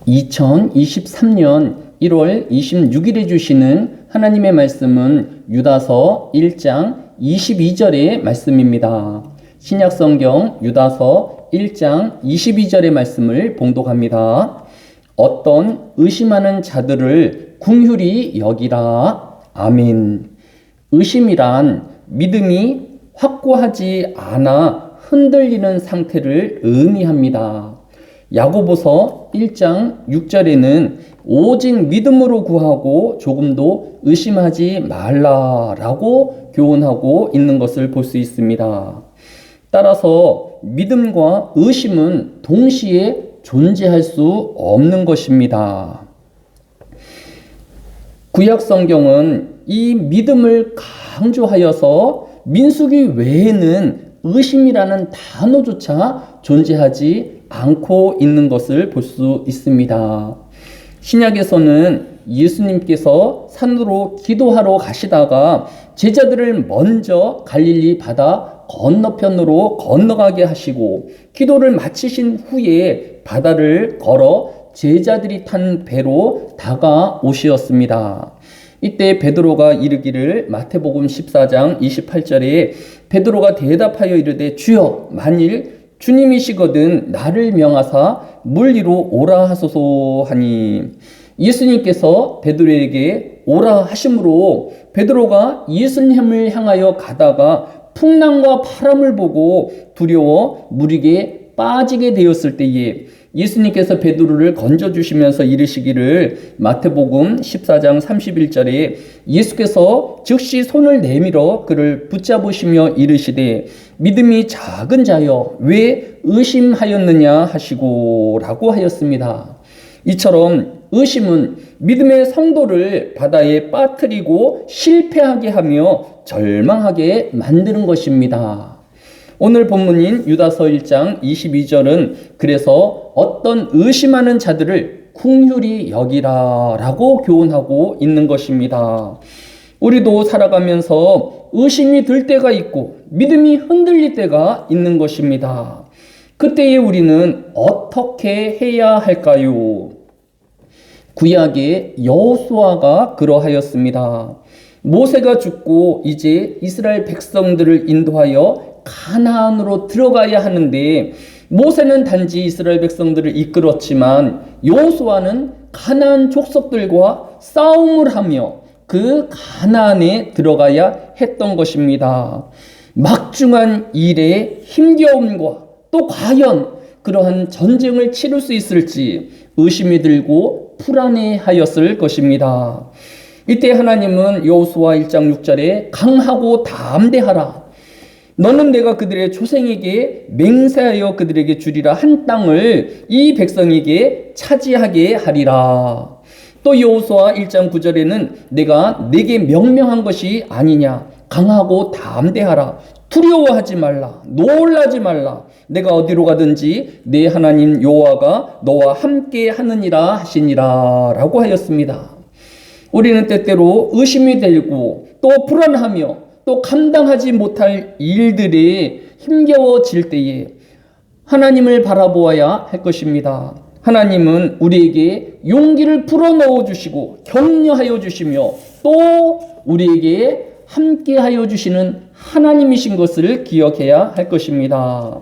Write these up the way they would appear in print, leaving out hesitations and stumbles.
2023년 1월 26일에 주시는 하나님의 말씀은 유다서 1장 22절의 말씀입니다. 신약성경 유다서 1장 22절의 말씀을 봉독합니다. 어떤 의심하는 자들을 긍휼히 여기라. 아멘. 의심이란 믿음이 확고하지 않아 흔들리는 상태를 의미합니다. 야고보서 1장 6절에는 오직 믿음으로 구하고 조금도 의심하지 말라라고 교훈하고 있는 것을 볼 수 있습니다. 따라서 믿음과 의심은 동시에 존재할 수 없는 것입니다. 구약 성경은 이 믿음을 강조하여서 민수기 외에는 의심이라는 단어조차 존재하지 않고 있는 것을 볼 수 있습니다. 신약에서는 예수님께서 산으로 기도하러 가시다가 제자들을 먼저 갈릴리 바다 건너편으로 건너가게 하시고 기도를 마치신 후에 바다를 걸어 제자들이 탄 배로 다가오시었습니다. 이때 베드로가 이르기를 마태복음 14장 28절에 베드로가 대답하여 이르되 주여 만일 주님이시거든 나를 명하사 물 위로 오라 하소서 하니 예수님께서 베드로에게 오라 하심으로 베드로가 예수님을 향하여 가다가 풍랑과 바람을 보고 두려워 물에게 빠지게 되었을 때에 예수님께서 베드로를 건져주시면서 이르시기를 마태복음 14장 31절에 예수께서 즉시 손을 내밀어 그를 붙잡으시며 이르시되 믿음이 작은 자여 왜 의심하였느냐 하시고 라고 하였습니다. 이처럼 의심은 믿음의 성도를 바다에 빠뜨리고 실패하게 하며 절망하게 만드는 것입니다. 오늘 본문인 유다서 1장 22절은 그래서 어떤 의심하는 자들을 긍휼히 여기라 라고 교훈하고 있는 것입니다. 우리도 살아가면서 의심이 들 때가 있고 믿음이 흔들릴 때가 있는 것입니다. 그때에 우리는 어떻게 해야 할까요? 구약의 여호수아가 그러하였습니다. 모세가 죽고 이제 이스라엘 백성들을 인도하여 가나안으로 들어가야 하는데 모세는 단지 이스라엘 백성들을 이끌었지만 여호수아는 가나안 족속들과 싸움을 하며 그 가나안에 들어가야 했던 것입니다. 막중한 일에 힘겨움과 또 과연 그러한 전쟁을 치를 수 있을지 의심이 들고 불안해하였을 것입니다. 이때 하나님은 여호수아 1장 6절에 강하고 담대하라. 너는 내가 그들의 조상에게 맹세하여 그들에게 주리라 한 땅을 이 백성에게 차지하게 하리라. 또 여호수아 1장 9절에는 내가 내게 명명한 것이 아니냐. 강하고 담대하라. 두려워하지 말라. 놀라지 말라. 내가 어디로 가든지 내 하나님 여호와가 너와 함께 하느니라 하시니라 라고 하였습니다. 우리는 때때로 의심이 들고 또 불안하며 또 감당하지 못할 일들이 힘겨워질 때에 하나님을 바라보아야 할 것입니다. 하나님은 우리에게 용기를 불어넣어 주시고 격려하여 주시며 또 우리에게 함께하여 주시는 하나님이신 것을 기억해야 할 것입니다.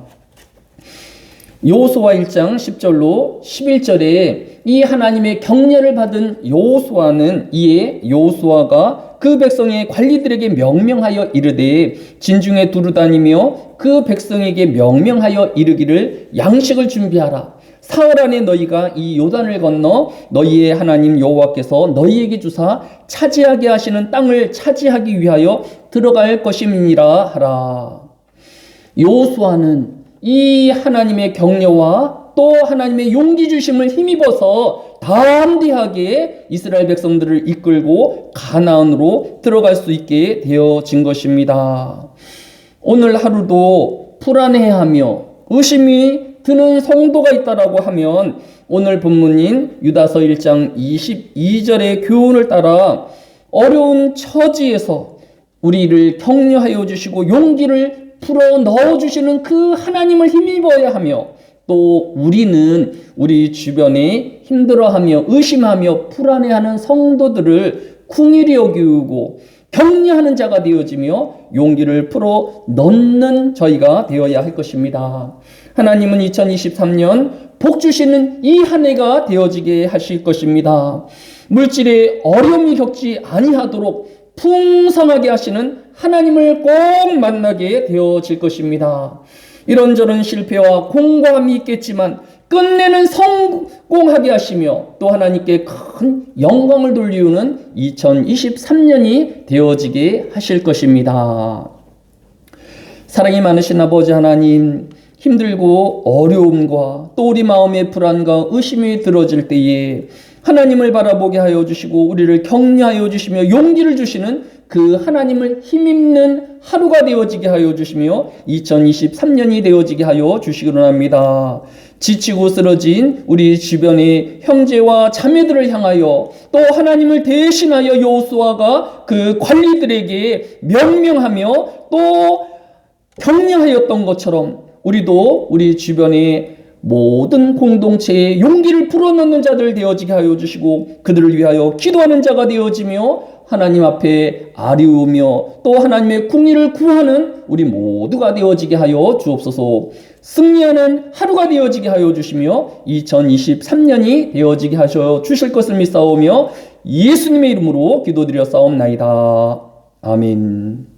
여호수아 1장 10절로 11절에 이 하나님의 격려를 받은 여호수아는 이에 여호수아가 그 백성의 관리들에게 명명하여 이르되 진중에 두루 다니며 그 백성에게 명명하여 이르기를 양식을 준비하라. 사흘 안에 너희가 이 요단을 건너 너희의 하나님 여호와께서 너희에게 주사 차지하게 하시는 땅을 차지하기 위하여 들어갈 것임이니라 하라. 여호수아는 이 하나님의 격려와 또 하나님의 용기 주심을 힘입어서 담대하게 이스라엘 백성들을 이끌고 가나안으로 들어갈 수 있게 되어진 것입니다. 오늘 하루도 불안해하며 의심이 드는 성도가 있다라고 하면 오늘 본문인 유다서 1장 22절의 교훈을 따라 어려운 처지에서 우리를 격려하여 주시고 용기를 풀어 넣어주시는 그 하나님을 힘입어야 하며 또 우리는 우리 주변에 힘들어하며 의심하며 불안해하는 성도들을 긍휼히 여기고 격려하는 자가 되어지며 용기를 풀어 넣는 저희가 되어야 할 것입니다. 하나님은 2023년 복 주시는 이 한 해가 되어지게 하실 것입니다. 물질에 어려움이 겪지 아니하도록 풍성하게 하시는 하나님을 꼭 만나게 되어질 것입니다. 이런저런 실패와 공고함이 있겠지만 끝내는 성공하게 하시며 또 하나님께 큰 영광을 돌리우는 2023년이 되어지게 하실 것입니다. 사랑이 많으신 아버지 하나님, 힘들고 어려움과 또 우리 마음의 불안과 의심이 들어질 때에 하나님을 바라보게 하여 주시고 우리를 격려하여 주시며 용기를 주시는 그 하나님을 힘입는 하루가 되어지게 하여 주시며 2023년이 되어지게 하여 주시기를 합니다. 지치고 쓰러진 우리 주변의 형제와 자매들을 향하여 또 하나님을 대신하여 여호수아가 그 관리들에게 명령하며 또 격려하였던 것처럼 우리도 우리 주변의 모든 공동체에 용기를 불어넣는 자들 되어지게 하여 주시고 그들을 위하여 기도하는 자가 되어지며 하나님 앞에 아뢰우며 또 하나님의 궁리를 구하는 우리 모두가 되어지게 하여 주옵소서. 승리하는 하루가 되어지게 하여 주시며 2023년이 되어지게 하셔 주실 것을 믿사오며 예수님의 이름으로 기도드려 싸움나이다. 아멘.